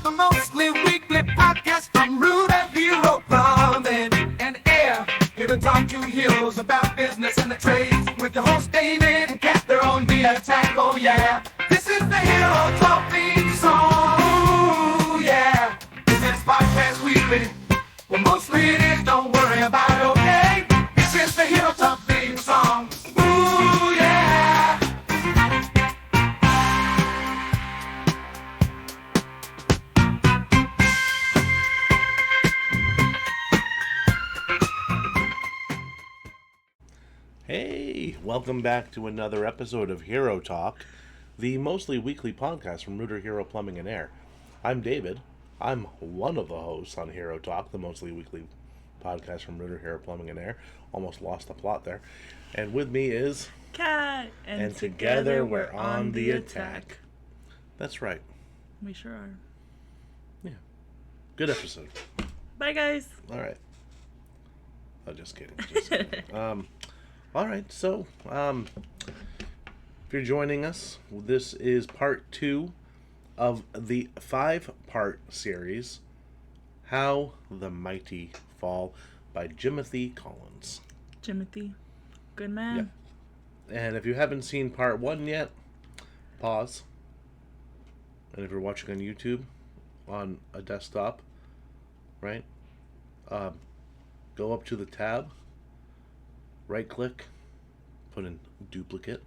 The mostly weekly podcast from Root and Hero Plumbing and Air. Here to talk to heroes about business and the trades. With your host David and Cat, their own via attack. Oh yeah, this is the Hero Talk theme song. Ooh yeah, this is podcast weekly. Well, mostly it is. Don't worry about it. Okay, this is the Hero Talk theme song. Ooh yeah. Hey, welcome back to another episode of Hero Talk, the mostly weekly podcast from Rooter Hero Plumbing and Air. I'm David. I'm one of the hosts on Hero Talk, the mostly weekly podcast from Rooter Hero Plumbing and Air. Almost lost the plot there. And with me is Cat, and together we're on the attack. That's right. We sure are. Yeah. Good episode. Bye, guys. All right. Oh, just kidding. Just kidding. All right, so if you're joining us, this is part 2 of the 5-part series, How the Mighty Fall by Jimothy Collins. Jimothy. Good man. Yeah. And if you haven't seen part 1 yet, pause. And if you're watching on YouTube on a desktop, right, go up to the tab, right click, put in duplicate,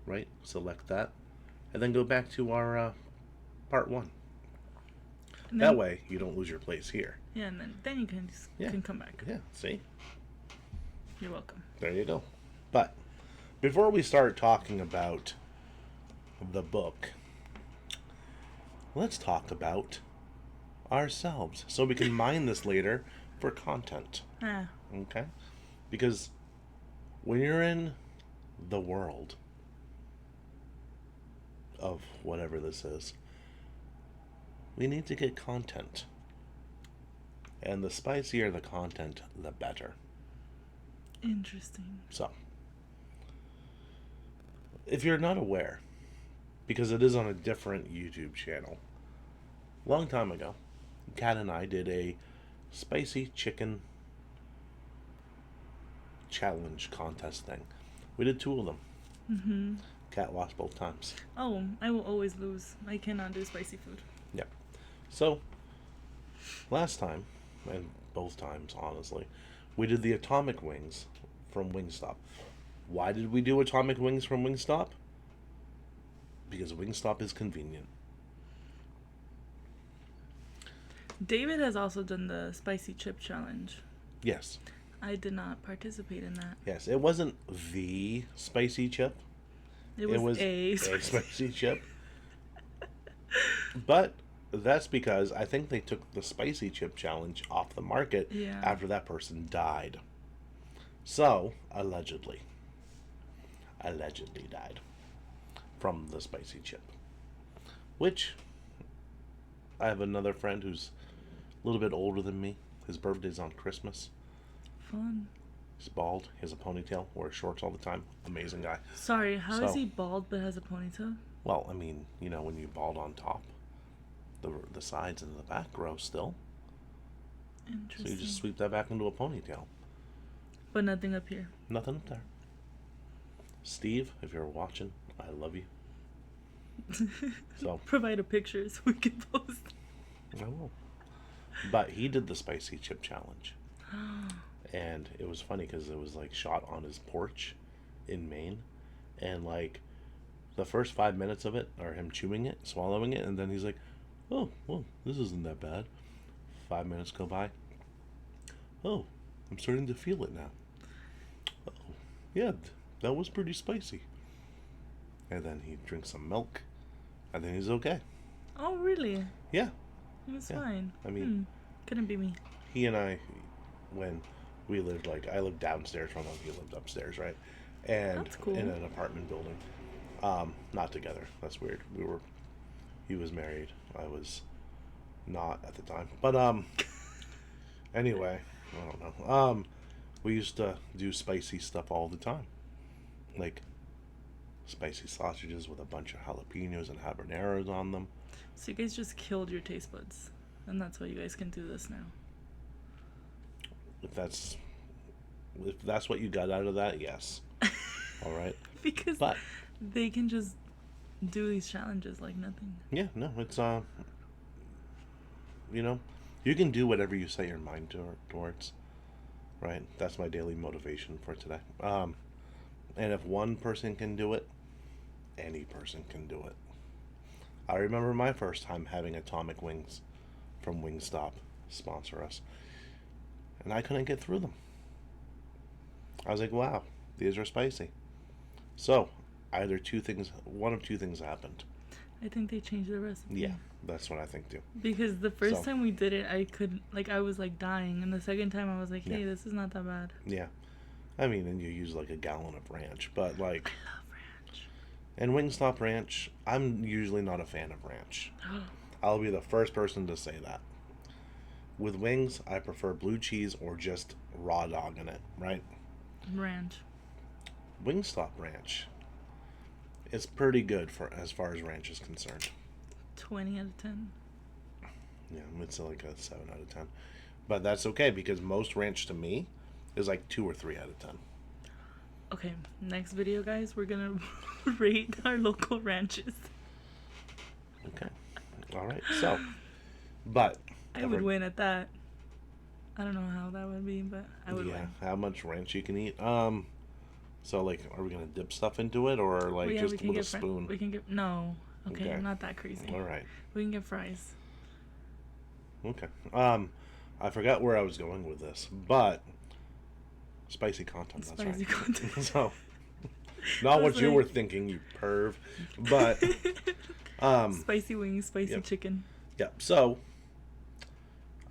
right, select that, and then go back to our part 1. That way you don't lose your place here. Yeah, and then you can come back. Yeah, see? You're welcome. There you go. But before we start talking about the book, let's talk about ourselves so we can mine this later for content. Okay? Because when you're in the world of whatever this is, we need to get content. And the spicier the content, the better. Interesting. So, if you're not aware, because it is on a different YouTube channel, long time ago, Kat and I did a spicy chicken challenge contest thing. We did 2 of them. Mm-hmm. Kat lost both times. Oh, I will always lose. I cannot do spicy food. Yeah. So, last time, and both times, honestly, we did the atomic wings from Wingstop. Why did we do atomic wings from Wingstop? Because Wingstop is convenient. David has also done the spicy chip challenge. Yes. I did not participate in that. Yes, it wasn't the spicy chip. It was a spicy chip. But that's because I think they took the spicy chip challenge off the market after that person died. So, allegedly died from the spicy chip. Which, I have another friend who's a little bit older than me. His birthday's on Christmas. Fun. He's bald. He has a ponytail. Wears shorts all the time. Amazing guy. Sorry, how is he bald but has a ponytail? Well, I mean, you know, when you bald on top, the sides and the back grow still. Interesting. So you just sweep that back into a ponytail. But nothing up here. Nothing up there. Steve, if you're watching, I love you. So provide a picture so we can post. I will. But he did the spicy chip challenge. And it was funny because it was like shot on his porch in Maine, and like the first 5 minutes of it are him chewing it, swallowing it, and then he's like, oh, well, this isn't that bad. 5 minutes go by. Oh, I'm starting to feel it now. Oh, yeah, that was pretty spicy. And then he drinks some milk, and then he's okay. Oh, really? Yeah. It was fine. I mean, couldn't be me. He and I, when we lived, like, I lived downstairs from him, he lived upstairs, right? And that's cool. In an apartment building. Not together. That's weird. He was married. I was not at the time. But, anyway, I don't know. We used to do spicy stuff all the time. Like, spicy sausages with a bunch of jalapenos and habaneros on them. So you guys just killed your taste buds, and that's why you guys can do this now. If that's what you got out of that, yes. All right. Because But they can just do these challenges like nothing. yeah, no, it's you know, you can do whatever you set your mind towards, right? That's my daily motivation for today. And if one person can do it, any person can do it. I remember my first time having atomic wings from Wingstop sponsor us, and I couldn't get through them. I was like, wow, these are spicy. So, one of two things happened. I think they changed the recipe. Yeah, that's what I think too. Because the first time we did it, I was like dying, and the second time I was like, hey, Yeah. this is not that bad. Yeah. I mean, and you use like a gallon of ranch, but like, I love ranch. and Wingstop ranch, I'm usually not a fan of ranch. I'll be the first person to say that. With wings, I prefer blue cheese or just raw dog in it, right? Ranch. Wingstop ranch is pretty good for as far as ranch is concerned. 20 out of 10. Yeah, it's like a 7 out of 10. But that's okay because most ranch to me is like 2 or 3 out of 10. Okay, next video, guys, we're gonna rate our local ranches. Okay. All right. So, but I would win at that. I don't know how that would be, but I would yeah, win. how much ranch you can eat. So like, are we gonna dip stuff into it or like Well, yeah, just with a spoon? We can get no. Okay, Okay. I'm not that crazy. All right. We can get fries. Okay. I forgot where I was going with this, but spicy content. That's Spicy right. content. So, not I what was you like- were thinking, you perv. But Spicy wings, spicy yep. chicken. yeah. So,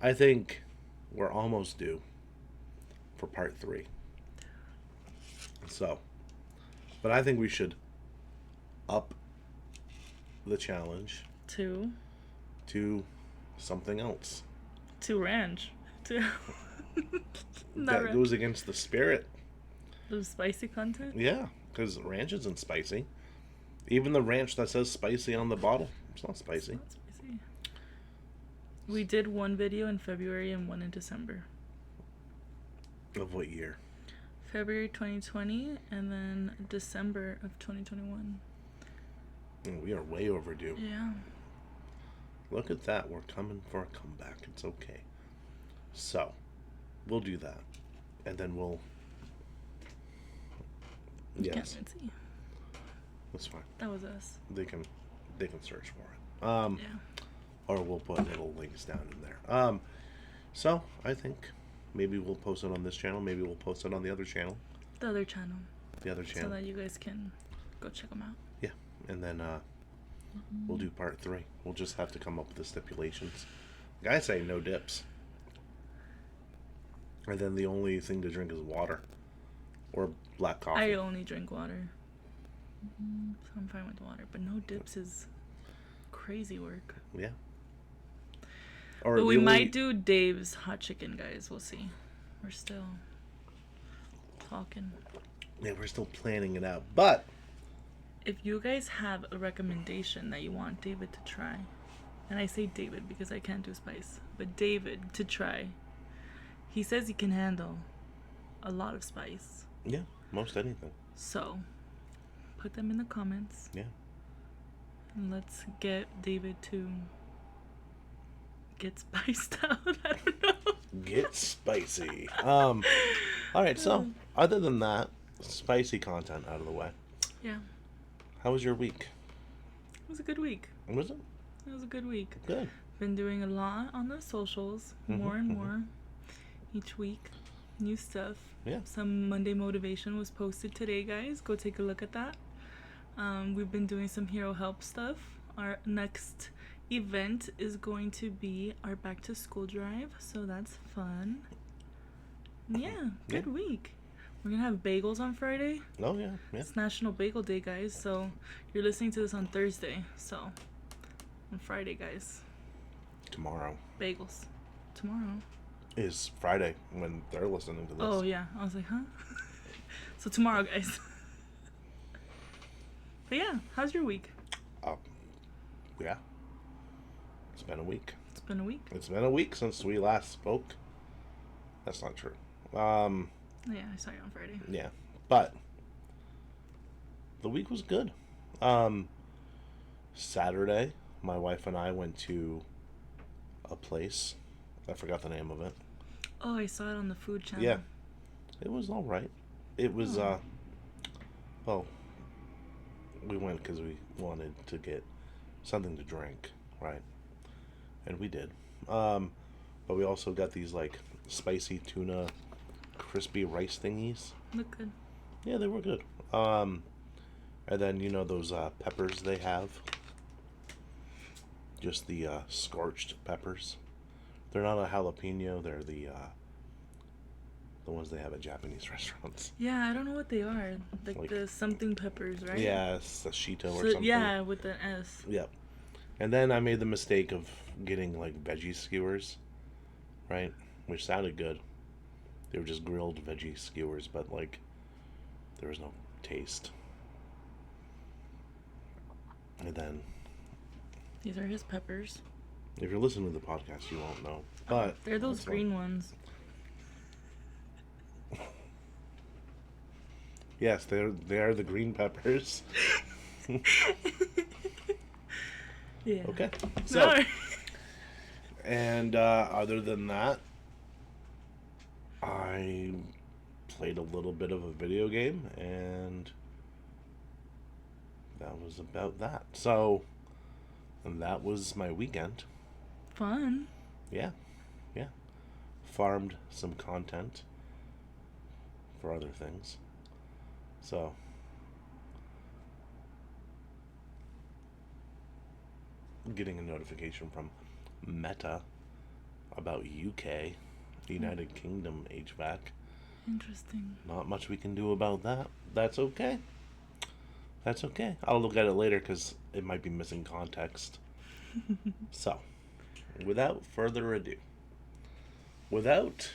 I think we're almost due for part 3. So, but I think we should up the challenge Two to something else ranch. Two. Not that ranch. goes against the spirit. The spicy content. Yeah, because ranch isn't spicy. Even the ranch that says spicy on the bottle, it's not spicy. Not spicy. We did one video in February and one in December. Of what year? February 2020 and then December of 2021. We are way overdue. Yeah. Look at that. We're coming for a comeback. It's okay. So, we'll do that. And then we'll... Can't Yes, even see. that's fine. That was us. They can search for it. Yeah. Or we'll put little links down in there. So, I think maybe we'll post it on this channel. Maybe we'll post it on the other channel. The other channel. The other channel. So that you guys can go check them out. Yeah. And then we'll do part 3. We'll just have to come up with the stipulations. Guys say no dips. And then the only thing to drink is water. Or black coffee. I only drink water. So I'm fine with water. But no dips is crazy work. Yeah. Or But we the only- might do Dave's hot chicken, guys. We'll see. We're still talking. Yeah, we're still planning it out. But If you guys have a recommendation that you want David to try, and I say David because I can't do spice, but David to try, he says he can handle a lot of spice. yeah, most anything. So, put them in the comments. Yeah. And let's get David to get spiced out. I don't know. Get spicy. All right, so other than that, spicy content out of the way. Yeah. How was your week? It was a good week. Was it? It was a good week. Good. Been doing a lot on the socials, more and more each week. New stuff. Yeah. Some Monday motivation was posted today, guys. Go take a look at that. We've been doing some hero help stuff. Our next event is going to be our back to school drive, so that's fun. Yeah, good week. We're gonna have bagels on Friday. Oh yeah, yeah. It's National Bagel Day, guys. So you're listening to this on Thursday. So on Friday, guys, Tomorrow bagels. Tomorrow. is Friday when they're listening to this. Oh yeah, I was like, huh? So tomorrow, guys. But yeah, how's your week? Oh, yeah. It's been a week. It's been a week. It's been a week since we last spoke. That's not true. Yeah, I saw you on Friday. Yeah. But the week was good. Saturday, my wife and I went to a place. I forgot the name of it. Oh, I saw it on the food channel. Yeah. It was all right. It was, well, we went because we wanted to get something to drink, right? And we did. But we also got these, like, spicy tuna crispy rice thingies. Look good. Yeah, they were good. And then, you know, those peppers they have? Just the scorched peppers. They're not a jalapeno, they're the ones they have at Japanese restaurants. Yeah, I don't know what they are. Like the something peppers, right? Yeah, sashito or So, something. yeah, with an S. Yep. And then I made the mistake of getting, like, veggie skewers, right? Which sounded good. They were just grilled veggie skewers, but, like, there was no taste. And then, These are his peppers. if you're listening to the podcast, you won't know. But They're those that's green fine. ones. Yes, they are the green peppers. Yeah. Okay. So, No. and other than that, I played a little bit of a video game, and that was about that. So, and that was my weekend. Fun. Yeah. Farmed some content for other things. So, getting a notification from Meta about UK, United Kingdom HVAC. Interesting. Not much we can do about that. That's okay. That's okay. I'll look at it later because it might be missing context. So, without further ado, without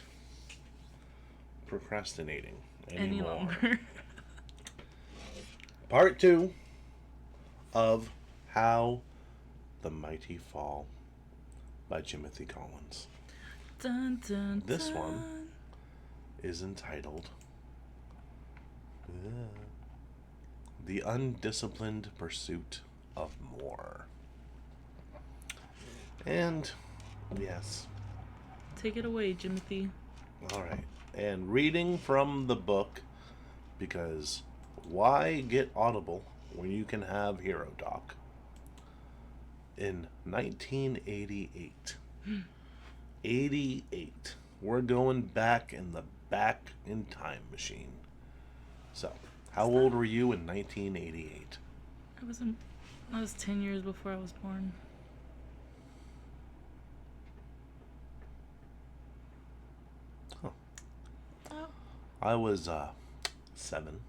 procrastinating Any anymore, longer. part 2 of How the Mighty Fall by Timothy Collins Dun, dun, This dun. one is entitled The Undisciplined Pursuit of More. And, yes, Take it away, Jimothy. alright. And reading from the book, because why get Audible when you can have HeroTalk? In 1988. 88. We're going back in the back in time machine. So, how old were you in 1988? I was 10 years before I was born. Huh. Oh. I was 7.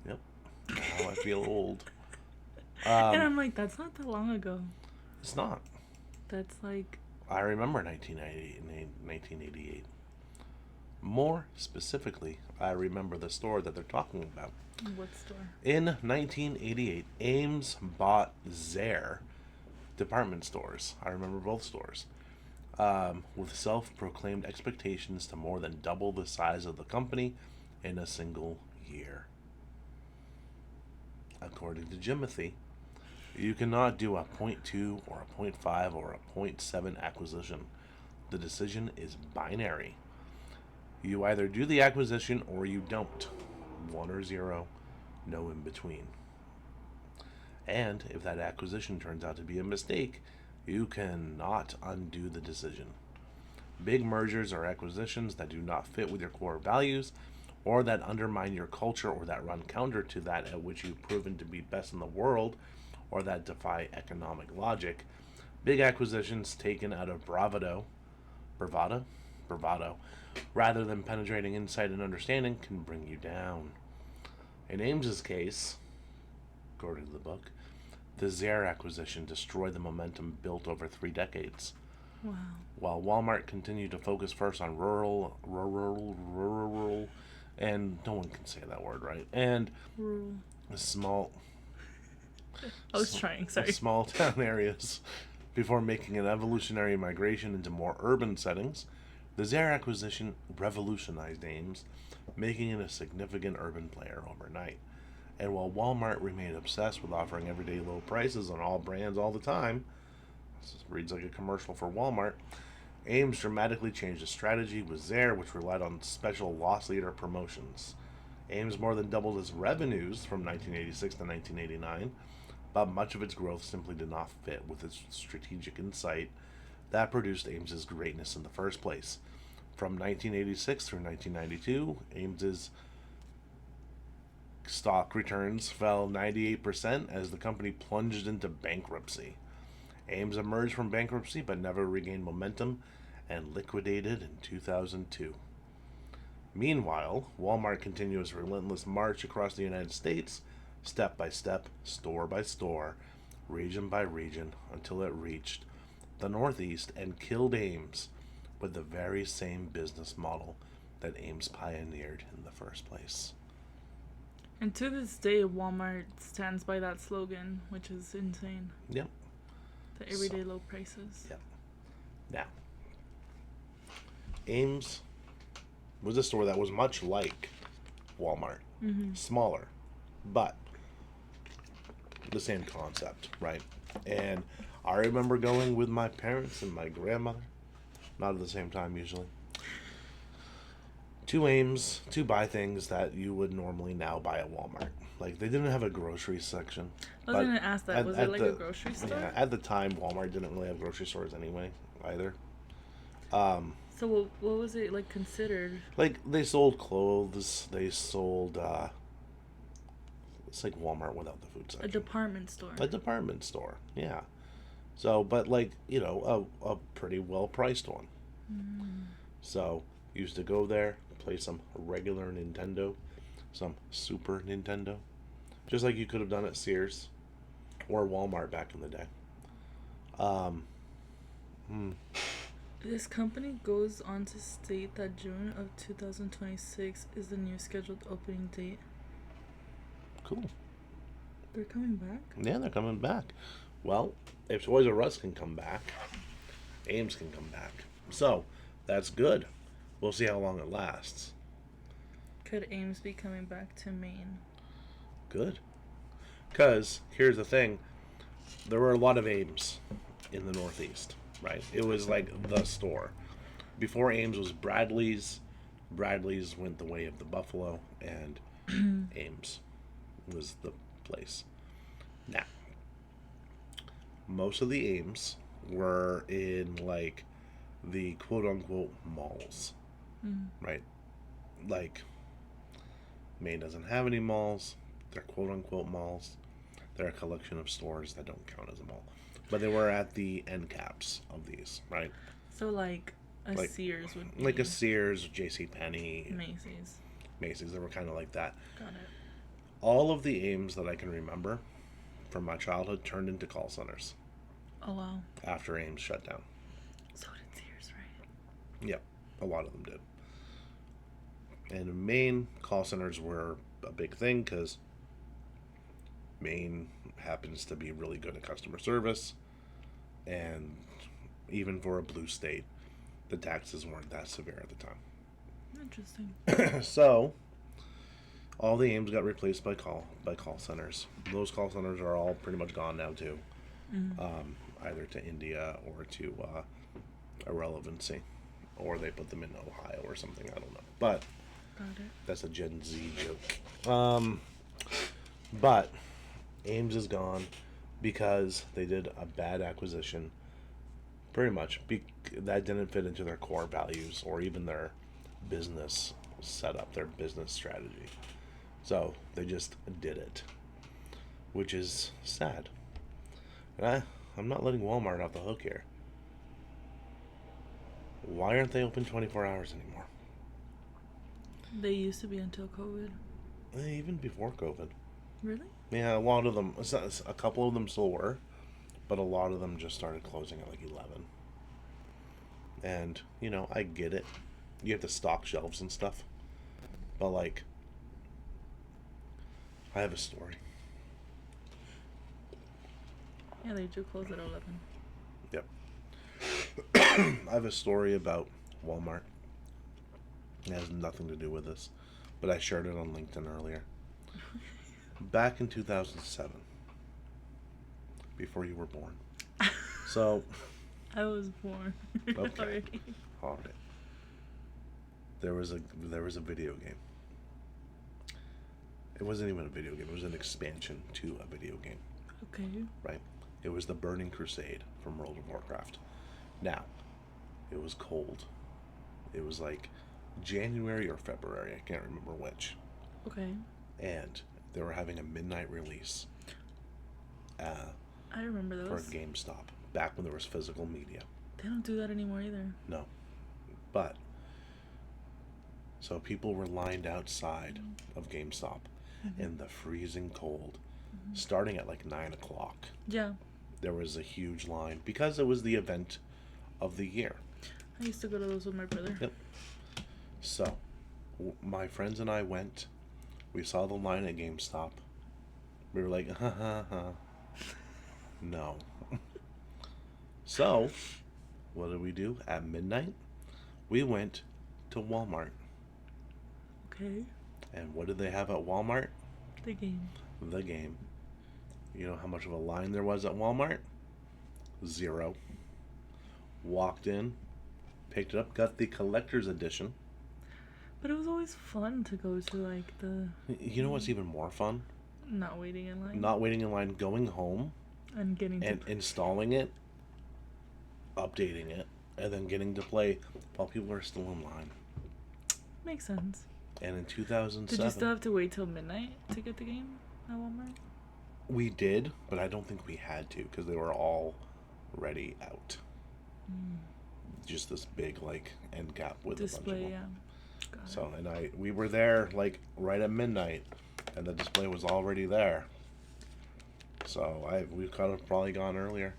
Yep. Now I feel old. And I'm like, that's not that long ago. It's not. That's like, I remember 1988. More specifically, I remember the store that they're talking about. what store? In 1988, Ames bought Zare department stores. I remember both stores. With self-proclaimed expectations to more than double the size of the company in a single year. According to Jimothy, you cannot do a 0.2 or a 0.5 or a 0.7 acquisition. The decision is binary. You either do the acquisition or you don't. 1 or 0, no in between. And if that acquisition turns out to be a mistake, you cannot undo the decision. Big mergers or acquisitions that do not fit with your core values, or that undermine your culture, or that run counter to that at which you've proven to be best in the world, or that defy economic logic. Big acquisitions taken out of bravado, rather than penetrating insight and understanding, can bring you down. In Ames's case, according to the book, the Zare acquisition destroyed the momentum built over 3 decades. Wow. While Walmart continued to focus first on rural and no one can say that word, right? And Rural. small I was trying. Sorry. small town areas before making an evolutionary migration into more urban settings. The Zare acquisition revolutionized Ames, making it a significant urban player overnight. And while Walmart remained obsessed with offering everyday low prices on all brands all the time, this reads like a commercial for Walmart, Ames dramatically changed its strategy with Zare, which relied on special loss leader promotions. Ames more than doubled its revenues from 1986 to 1989, but much of its growth simply did not fit with its strategic insight that produced Ames's greatness in the first place. From 1986 through 1992, Ames's stock returns fell 98% as the company plunged into bankruptcy. Ames emerged from bankruptcy but never regained momentum and liquidated in 2002. Meanwhile, Walmart continued its relentless march across the United States, step by step, store by store, region by region, until it reached the Northeast and killed Ames with the very same business model that Ames pioneered in the first place. And to this day, Walmart stands by that slogan, which is insane. Yep. The everyday low prices. Yep. Now, Ames was a store that was much like Walmart, smaller, but the same concept, right? And I remember going with my parents and my grandmother, not at the same time usually, to Ames to buy things that you would normally now buy at Walmart. Like, they didn't have a grocery section. I was going to ask that. Was it like a grocery store? Yeah, at the time, Walmart didn't really have grocery stores anyway, either. So what was it like considered? Like, they sold clothes, they sold, it's like Walmart without the food section. A department store. A department store, yeah. So, but like, you know, a pretty well-priced one. So, used to go there, play some regular Nintendo, some Super Nintendo. Just like you could have done at Sears or Walmart back in the day. This company goes on to state that June of 2026 is the new scheduled opening date. Cool. They're coming back? Yeah, they're coming back. Well, if Toys R Us can come back, Ames can come back. So, that's good. We'll see how long it lasts. Could Ames be coming back to Maine? Good. Because, here's the thing. There were a lot of Ames in the Northeast, right? It was like the store. Before Ames was Bradley's. Bradley's went the way of the Buffalo, and Ames was the place. Now, most of the Ames were in, like, the quote-unquote malls, right? Like, Maine doesn't have any malls. They're quote-unquote malls. They're a collection of stores that don't count as a mall. But they were at the end caps of these, right? So like a Sears would be... Like a Sears, JCPenney. Macy's. Macy's, they were kind of like that. Got it. All of the Ames that I can remember from my childhood turned into call centers. Oh, wow. After Ames shut down. So did Sears, right? Yep, a lot of them did. And in Maine, call centers were a big thing because Maine happens to be really good at customer service, and even for a blue state, the taxes weren't that severe at the time. Interesting. So, all the Ames got replaced by call centers. Those call centers are all pretty much gone now too, either to India or to irrelevancy, or they put them in Ohio or something. I don't know, but Got it. that's a Gen Z joke. But Ames is gone because they did a bad acquisition. Pretty much, that didn't fit into their core values or even their business setup, their business strategy. So they just did it, which is sad. And I'm not letting Walmart off the hook here. Why aren't they open 24 hours anymore? They used to be until COVID. Even before COVID. Really? Yeah, a lot of them, a couple of them still were, but a lot of them just started closing at like 11. And, you know, I get it. You have to stock shelves and stuff. But like, I have a story. Yeah, they do close at 11. Yep. I have a story about Walmart. It has nothing to do with this, but I shared it on LinkedIn earlier. Back in 2007, before you were born. So, I was born okay. already. All right. There was a video game. It wasn't even a video game. It was an expansion to a video game. Okay. Right? It was the Burning Crusade from World of Warcraft. Now, it was cold. It was like January or February. I can't remember which. Okay. And they were having a midnight release. I remember those. For GameStop. Back when there was physical media. They don't do that anymore either. No. But, so people were lined outside of GameStop in the freezing cold, starting at like 9 o'clock. Yeah. There was a huge line because it was the event of the year. I used to go to those with my brother. Yep. So, my friends and I went. We saw the line at GameStop. We were like, ha ha ha. No. So, what did we do? At midnight, we went to Walmart. Okay. And what did they have at Walmart? The game. The game. You know how much of a line there was at Walmart? 0. Walked in, picked it up, got the collector's edition. But it was always fun to go to like the... You know what's even more fun? Not waiting in line. Not waiting in line, going home And getting and to... installing it, updating it, and then getting to play while people are still in line. Makes sense. And in 2007... Did you still have to wait till midnight to get the game at Walmart? We did, but I don't think we had to because they were all ready out. Just this big like end cap with Display, a bunch of yeah. them. Got it. So we were there like right at midnight, and the display was already there. So we could have probably gone earlier.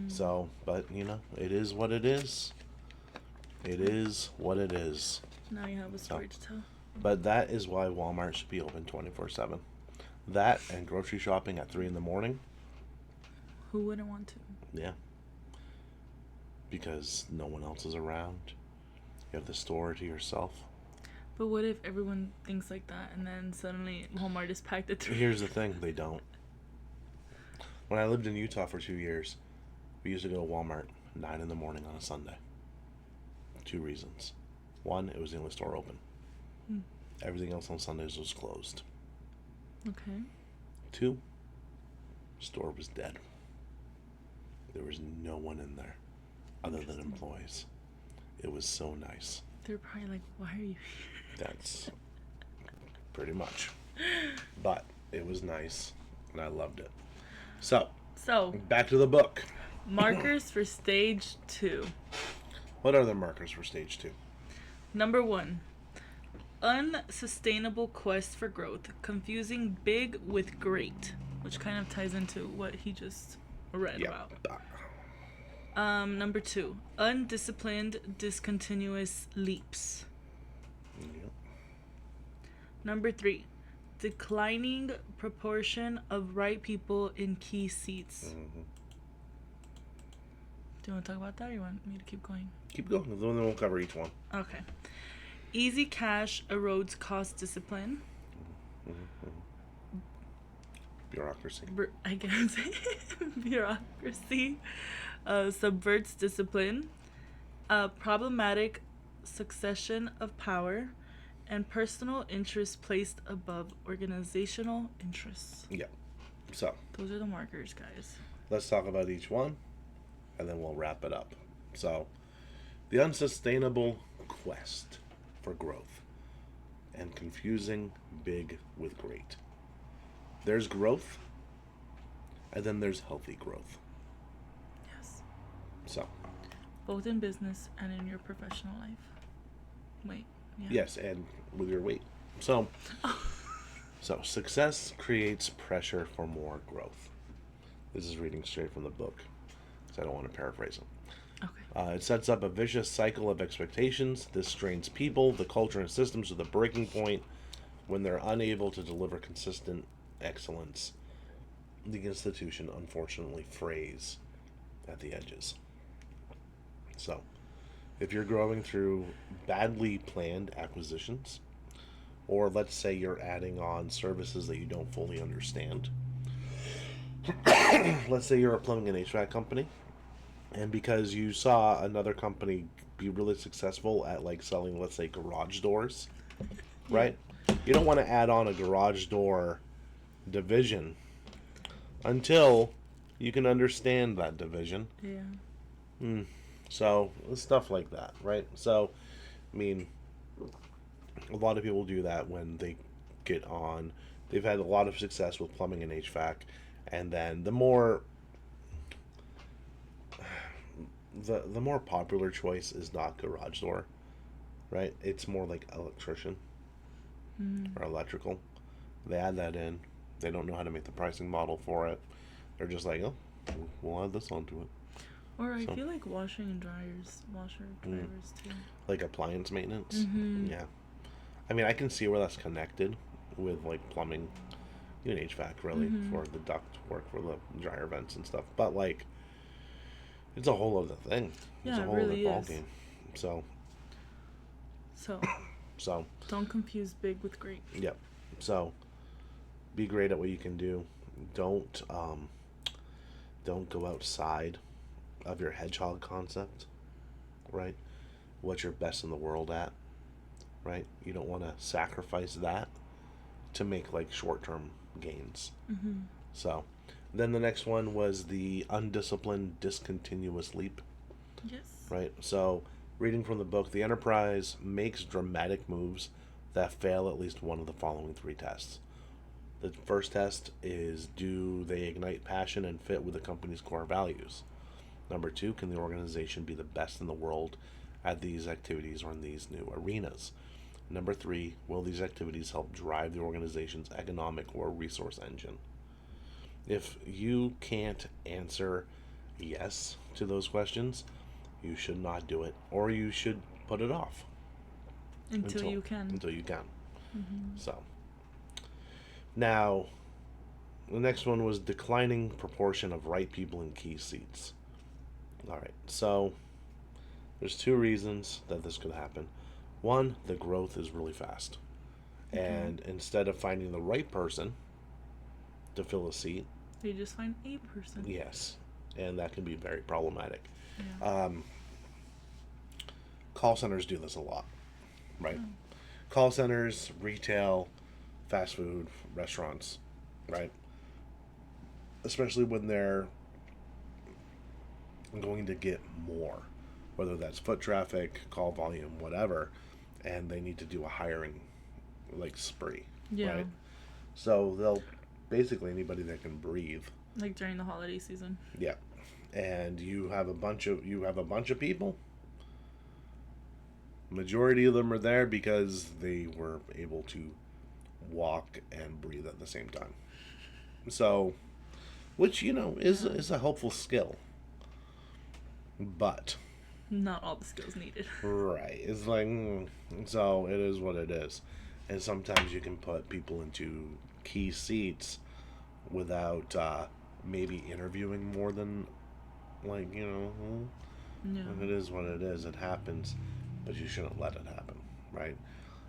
So, but you know, it is what it is. It is what it is. Now you have a story to tell. But that is why Walmart should be open 24/7. That and grocery shopping at 3 a.m. Who wouldn't want to? Yeah. Because no one else is around. You have the store to yourself. But what if everyone thinks like that and then suddenly Walmart is packed at 3? Here's the thing, they don't. When I lived in Utah for 2 years, we used to go to Walmart 9 a.m. on a Sunday. 2 reasons. 1, it was the only store open. Everything else on Sundays was closed. Okay. 2, store was dead. There was no one in there other than employees. It was so nice. They're probably like, why are you here? That's pretty much. But it was nice, and I loved it. So, back to the book. Markers for stage 2. What are the markers for stage 2? Number 1. Unsustainable quest for growth. Confusing big with great. Which kind of ties into what he just read about. Number 2. Undisciplined, discontinuous leaps. Yep. Number 3. Declining proportion of right people in key seats. Mm-hmm. Do you want to talk about that or you want me to keep going? Keep going, then we'll cover each one. Okay. Easy cash erodes cost discipline. Bureaucracy. I guess. Bureaucracy. Subverts discipline. Problematic succession of power. And personal interests placed above organizational interests. Yeah. So, Those are the markers, guys. let's talk about each one, and then we'll wrap it up. So, the unsustainable quest for growth and confusing big with great. There's growth, and then there's healthy growth. Yes. So, Both in business and in your professional life. Wait. Yeah. yes, and with your weight. So, success creates pressure for more growth. This is reading straight from the book, so I don't want to paraphrase it. Okay. It sets up a vicious cycle of expectations. This strains people, the culture, and systems to the breaking point when they're unable to deliver consistent excellence. The institution, unfortunately, frays at the edges. So, if you're growing through badly planned acquisitions, or let's say you're adding on services that you don't fully understand, let's say you're a plumbing and HVAC company, and because you saw another company be really successful at like selling, let's say, garage doors, right? You don't want to add on a garage door division until you can understand that division. Yeah. So stuff like that, right? So, I mean, a lot of people do that when they get on. They've had a lot of success with plumbing and HVAC, and then the more popular choice is not garage door, right? It's more like electrician or electrical. They add that in. They don't know how to make the pricing model for it. They're just like, oh, we'll add this onto it. Or I So- feel like washer dryers too. Like appliance maintenance. Mm-hmm. Yeah. I mean, I can see where that's connected with like plumbing, even HVAC, really, for the duct work for the dryer vents and stuff. But like, it's a whole other thing. It's Yeah, a it whole really other is. ballgame. So, So don't confuse big with great. yep. So, be great at what you can do. Don't go outside of your hedgehog concept, right? What you're best in the world at, right? You don't want to sacrifice that to make like short-term gains. So, then the next one was the undisciplined discontinuous leap, Yes. right? So, reading from the book, the Enterprise makes dramatic moves that fail at least one of the following three tests. The first test is, do they ignite passion and fit with the company's core values? Number two, can the organization be the best in the world at these activities or in these new arenas? Number three, will these activities help drive the organization's economic or resource engine? If you can't answer yes to those questions, you should not do it, or you should put it off Until you can. Until you can. So, now, the next one was declining proportion of right people in key seats. All right, so there's two reasons that this could happen. One, the growth is really fast, and instead of finding the right person to fill a seat, They just find a person. yes, and that can be very problematic. Yeah. Call centers do this a lot, right? Call centers, retail, fast food, restaurants, right? Especially when they're going to get more, whether that's foot traffic, call volume, whatever, and they need to do a hiring like spree, Yeah. right? So they'll basically anybody that can breathe. Like during the holiday season. Yeah. And you have a bunch of people. Majority of them are there because they were able to walk and breathe at the same time. So, which is a helpful skill. But Not all the skills needed. right, it's like so it is what it is. And sometimes you can put people into key seats without maybe interviewing more than Yeah. it is what it is. It happens, but you shouldn't let it happen, right?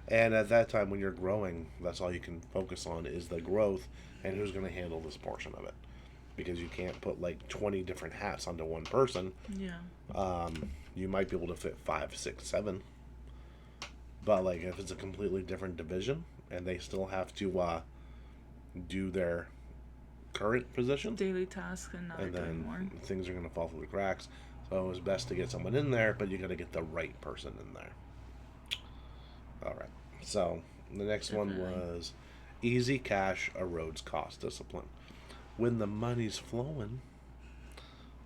And at that time, when you're growing, that's all you can focus on is the growth and who's going to handle this portion of it, because you can't put like 20 different hats onto one person. Yeah. You might be able to fit 5, 6, 7, but like if it's a completely different division and they still have to do their current position, Daily tasks and now and they're doing then more. things are going to fall through the cracks. So it was best to get someone in there, but you got to get the right person in there. All right. So the next one Definitely. was easy cash erodes cost discipline. When the money's flowing,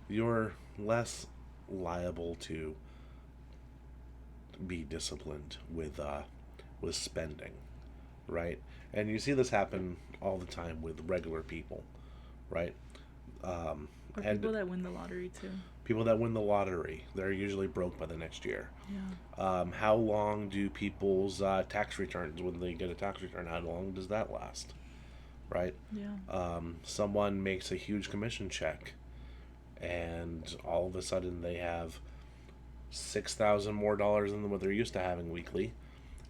you're less liable to be disciplined with spending, right? And you see this happen all the time with regular people, right? Or and people that win the lottery too. people that win the lottery, they're usually broke by the next year. Yeah. How long do people's tax returns, when they get a tax return, how long does that last? Right? Yeah. Someone makes a huge commission check, and all of a sudden they have 6,000 more dollars than what they're used to having weekly,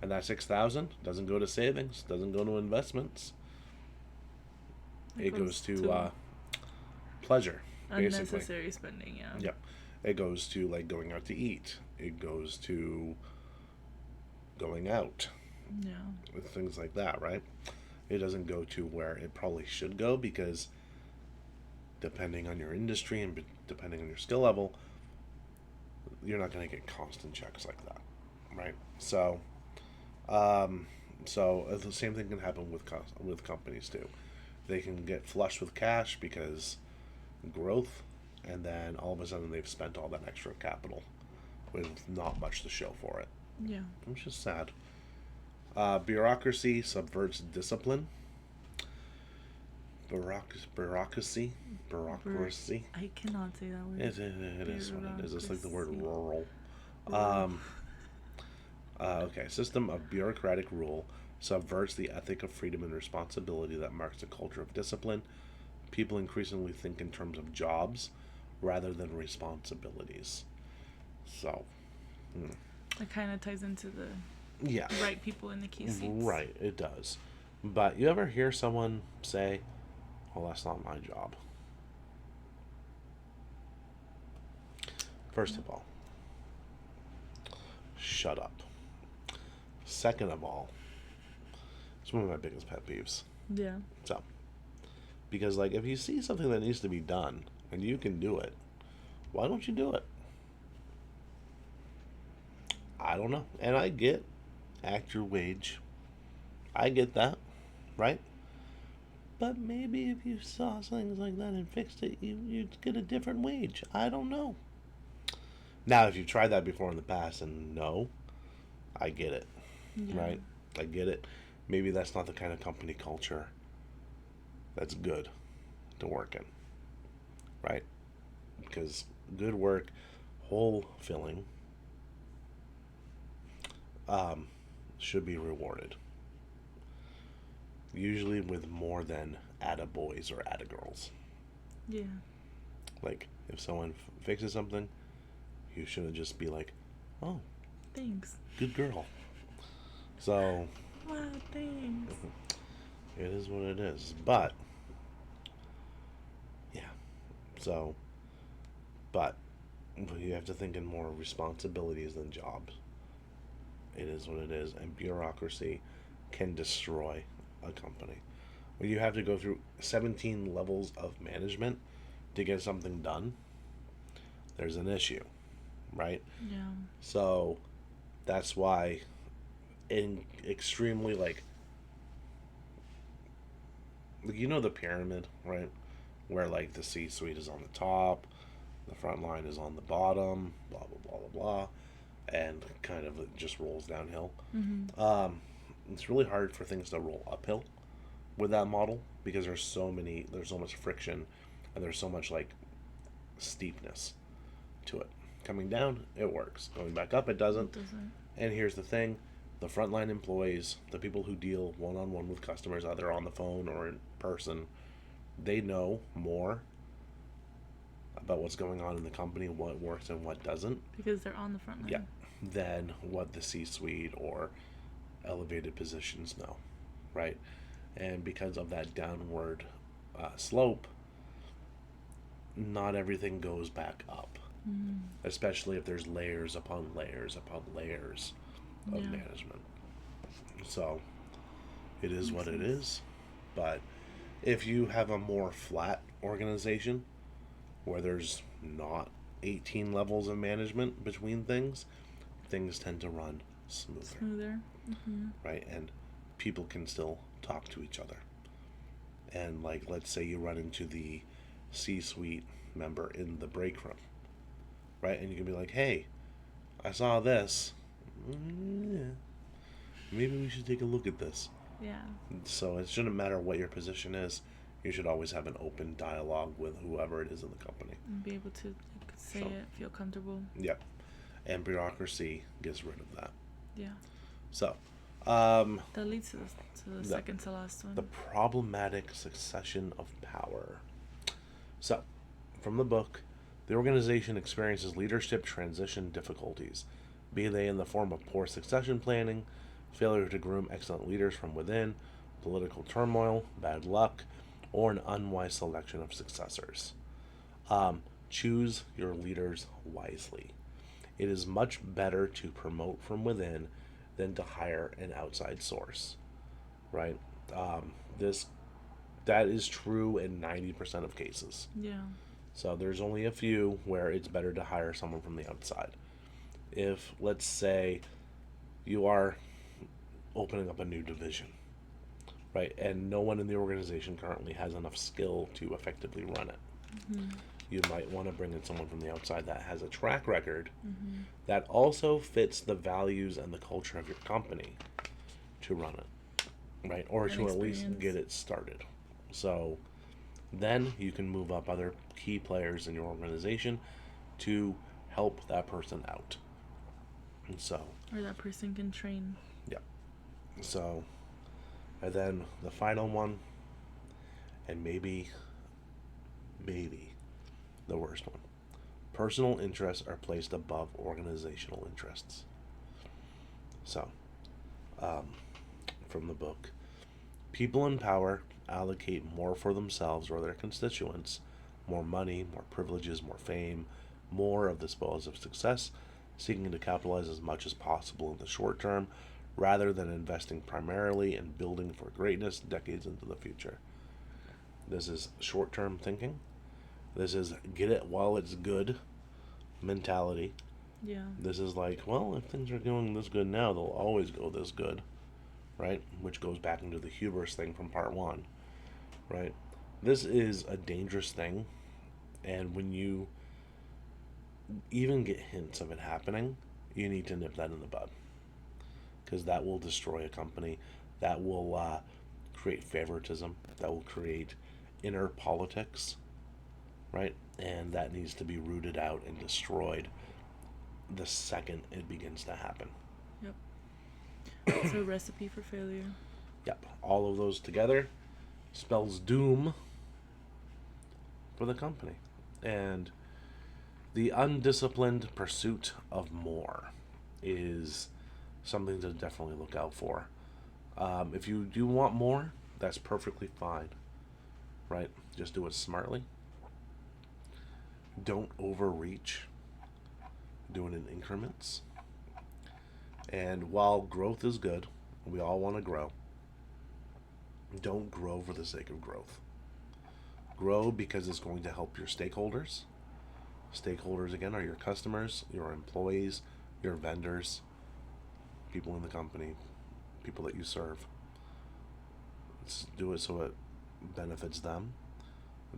and that 6,000 doesn't go to savings, doesn't go to investments. It goes to pleasure, basically. Unnecessary spending. Yeah. Yep. It goes to like going out to eat. It goes to going out, Yeah. things like that, right? It doesn't go to where it probably should go because depending on your industry and depending on your skill level, you're not going to get constant checks like that, right? Um, so the same thing can happen with companies too. They can get flushed with cash because growth, and then all of a sudden they've spent all that extra capital with not much to show for it, Yeah. which is sad. Bureaucracy subverts discipline. Bureaucracy. I cannot say that word. It is what it is. It's like the word Bureaucracy. rural. Um, okay, system of bureaucratic rule subverts the ethic of freedom and responsibility that marks a culture of discipline. People increasingly think in terms of jobs rather than responsibilities. So, It kind of ties into the yeah, right people in the key seats. right, it does. But you ever hear someone say, "Well, that's not my job"? First of all, shut up. Second of all, it's one of my biggest pet peeves. Yeah. So, because like if you see something that needs to be done and you can do it, why don't you do it? I don't know. And I get act your wage. I get that, right? But maybe if you saw things like that and fixed it, you'd get a different wage. I don't know. Now, if you've tried that before in the past and no, I get it, Yeah. right? I get it. Maybe that's not the kind of company culture that's good to work in, right? Because good work, whole filling, should be rewarded. Usually with more than attaboys or attagirls. Yeah. Like, if someone fixes something, you shouldn't just be like, oh, Thanks. good girl. So, Wow, thanks. it is what it is. But, yeah. So, but you have to think in more responsibilities than jobs. It is what it is. And bureaucracy can destroy a company. When you have to go through 17 levels of management to get something done, there's an issue, right? Yeah. So that's why in extremely like you know the pyramid, right? Where like the C suite is on the top, the front line is on the bottom, blah blah blah blah blah, and kind of it just rolls downhill. Mm-hmm. It's really hard for things to roll uphill with that model because there's so much friction, and there's so much like steepness to it. Coming down, it works. Going back up, it doesn't. It doesn't. And here's the thing: the frontline employees, the people who deal one-on-one with customers, either on the phone or in person, they know more about what's going on in the company, what works and what doesn't. Because they're on the front line. Yeah, than what the C-suite or elevated positions know, right? And because of that downward slope, not everything goes back up, especially if there's layers upon layers upon layers of Yeah. management. So it is Makes what it sense. is. But if you have a more flat organization where there's not 18 levels of management between things tend to run Smoother. Mm-hmm. right? And people can still talk to each other. And like, let's say you run into the C-suite member in the break room, right? And you can be like, "Hey, I saw this. Yeah, maybe we should take a look at this." Yeah. So it shouldn't matter what your position is. You should always have an open dialogue with whoever it is in the company. And be able to like, say So- it, feel comfortable. Yep. And bureaucracy gets rid of that. Yeah. So, That leads to the The- second to last one. the problematic succession of power. So, from the book, the organization experiences leadership transition difficulties, be they in the form of poor succession planning, failure to groom excellent leaders from within, political turmoil, bad luck, or an unwise selection of successors. Choose your leaders wisely. It is much better to promote from within than to hire an outside source, right? That is true in 90% of cases. Yeah. So there's only a few where it's better to hire someone from the outside. If, let's say, you are opening up a new division, right, and no one in the organization currently has enough skill to effectively run it, you might want to bring in someone from the outside that has a track record that also fits the values and the culture of your company to run it, right, or And to at least experience. get it started. So then you can move up other key players in your organization to help that person out. And so, Or that person can train. yeah. So, and then the final one, and maybe the worst one. Personal interests are placed above organizational interests. So, from the book, people in power allocate more for themselves or their constituents, more money, more privileges, more fame, more of the spoils of success, seeking to capitalize as much as possible in the short term, rather than investing primarily in building for greatness decades into the future. This is short-term thinking. This is get it while it's good mentality. Yeah. This is like, well, if things are going this good now, they'll always go this good, right? Which goes back into the hubris thing from part one, right? This is a dangerous thing, and when you even get hints of it happening, you need to nip that in the bud, because that will destroy a company. That will create favoritism. That will create inner politics, right? And that needs to be rooted out and destroyed the second it begins to happen. Yep. It's a recipe for failure. Yep. All of those together spells doom for the company. And the undisciplined pursuit of more is something to definitely look out for. If you do want more, that's perfectly fine, right? Just do it smartly. Don't overreach. Do it in increments. And while growth is good, we all want to grow, don't grow for the sake of growth. Grow because it's going to help your stakeholders. Stakeholders, again, are your customers, your employees, your vendors, people in the company, people that you serve. Let's do it so it benefits them.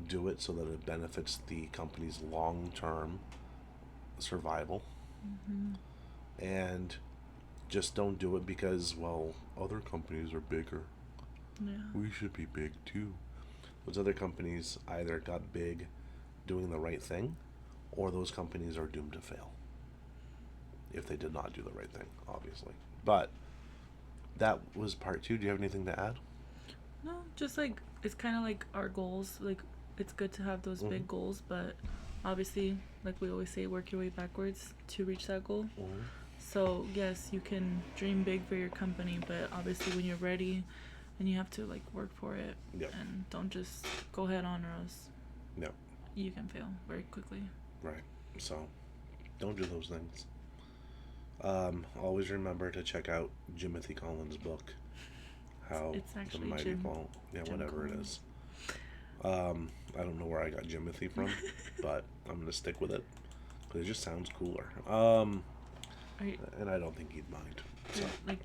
Do it so that it benefits the company's long-term survival. And just don't do it because, well, other companies are bigger. Yeah. We should be big too. Those other companies either got big doing the right thing, or those companies are doomed to fail if they did not do the right thing, obviously. But that was part two. Do you have anything to add? No, just like it's kind of like our goals. Like it's good to have those big goals, but obviously, like we always say, work your way backwards to reach that goal. So yes, you can dream big for your company, but obviously when you're ready, and you have to like work for it, Yep. and don't just go head on, or else No. you can fail very quickly. Right. So, don't do those things. Always remember to check out Jimothy Collins' book, How It's the actually Mighty Jim- Fall. Yeah, Jim whatever it Collins. is. I don't know where I got Jimothy from, but I'm gonna stick with it because it just sounds cooler. Are you, And I don't think he'd mind. So, like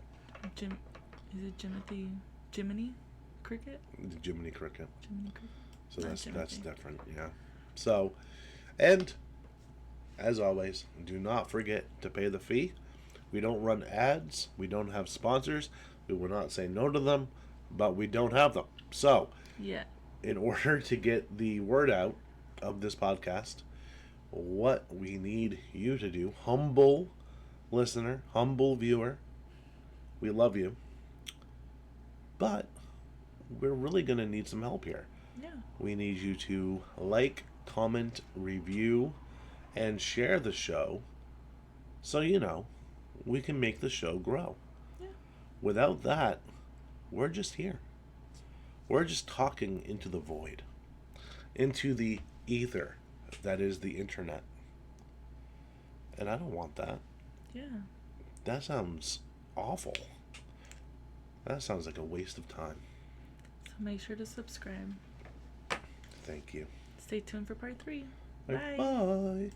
Jim? Is it Jiminy Cricket? the Jiminy Cricket. Jiminy Cricket. So Not that's Jimothy. different, yeah. So, and as always, do not forget to pay the fee. We don't run ads. We don't have sponsors. We will not say no to them, but we don't have them. So, Yeah. in order to get the word out of this podcast, what we need you to do, humble listener, humble viewer, we love you, but we're really going to need some help here. Yeah. We need you to like, comment, review, and share the show so we can make the show grow. Yeah. Without that, we're just here. We're just talking into the void, into the ether that is the internet. And I don't want that. Yeah. That sounds awful. That sounds like a waste of time. So make sure to subscribe. Thank you. Stay tuned for part 3. Bye.